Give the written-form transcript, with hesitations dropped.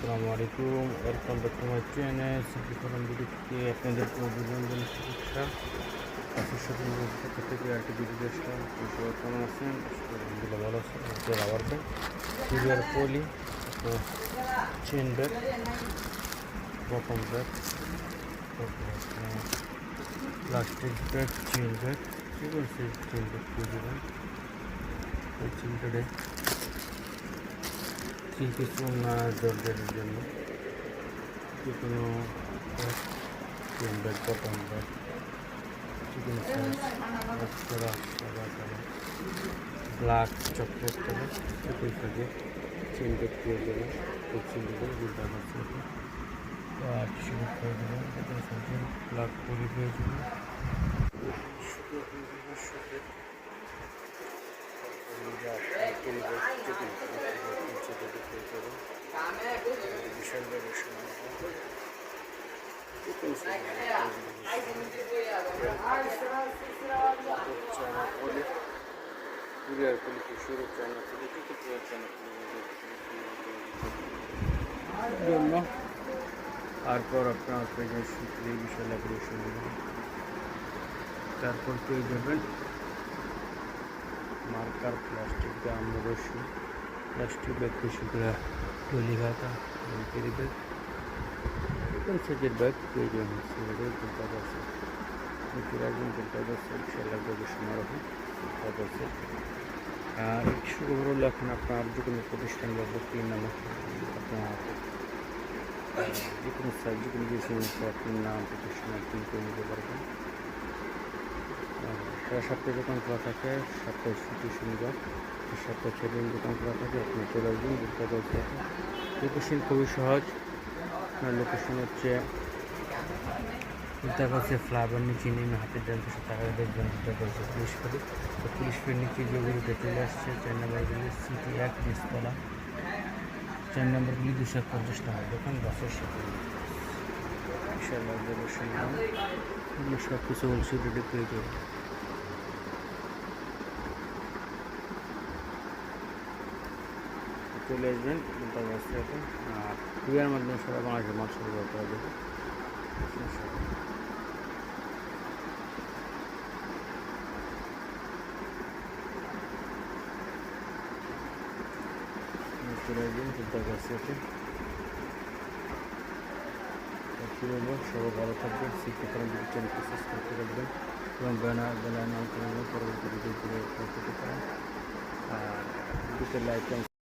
আসসালামু আলাইকুম, welcome back to my channel city forum video থেকে আপনাদেরকে অভিনন্দন শুভেচ্ছা। আজকের সাথে পক্ষ থেকে আরেকটি ভিডিও আসলাম। সবাই কেমন আছেন? আলহামদুলিল্লাহ ভালো আছেন। হচ্ছে rubber bag, courier poly, chain bag, bottom bag, plastic bag, chain bag, ঠিক আছে। চেন ব্যাগ পেয়ে যাবেন এই চিন্তাটা কিছু না জর্জেটের জন্য যে কোনো chain bag, bottom bag, chicken size, সাদা কালার, ব্ল্যাক, চকলেট কালার, একই সাথে চেন ব্যাগ পেয়ে যাবেন। খুব সুন্দর দুটা আছে, টিস্যু ব্যাগ পেয়ে যাবেন, একই সাথে ব্ল্যাক পলি পেয়ে যাবেন, বিশাল ব্যবসা কুরিয়ার পলিকে শুরু চায়না থেকে জন্য তারপর আপনার পেয়ে শীতের বিশাল অপারেশন, তারপর পেয়ে যাবেন মার্কার, প্লাস্টিক গাম, রশি, প্লাস্টিক ব্যাগ, টিস্যু করে টলি খাতা, ক্যারি ব্যাগ, সাইজের ব্যাগ পেয়ে যাবেন। সিলেটের কাজ আছে, রাখবেন কাজ আছে, বিশাল গবেষণা রাখুন কাজ আছে। আর শুরু হলো এখন আপনার যে কোনো প্রতিষ্ঠান বা ব্যক্তির নামে আপনার যে কোনো সাইজ, যে কোনো আপনার নাম প্রতিষ্ঠান আপনি করে নিতে পারবেন। সারা সপ্তাহে দোকান খোলা থাকে, সপ্তাহে ছুটি শনিবার, সপ্তাহে 6 দিন দোকান খোলা থাকে। আপনি চলে আসবেন। লোকেশন খুবই সহজ। আপনার লোকেশন হচ্ছে দেখা যাচ্ছে ফ্লাইওভার নিচে নেমে হাতের ডান পাশে তাকালে দেখবেন দেখা যাচ্ছে পুলিশ ফাঁড়ি। তো পুলিশ ফাঁড়ির নিচে যে গলিতে চলে আসছে 4 নম্বর গলি, সিটি 1, নিচতলা, 4 নম্বর গলি, 250 টাকা দোকান, বাসের সাথে বিশাল লোকেশন। সব কিছু হোলসেল রেটে পেয়ে যাবেন। চলে আসবেন তার ব্যবস্থাতে। আর কুরিয়ার মাধ্যমে সারা বাংলাদেশের মাল সরবরাহ করা যাবে। চলে আসবেন তার ব্যবস্থাতে। সবাই ভালো থাকবেন। সিটি ফোরাম চ্যানেলকে সাবস্ক্রাইব করে দেবেন এবং বেলার নাম করে পরবর্তী ভিডিও করে করতে পারেন। আর ভিডিওতে লাইক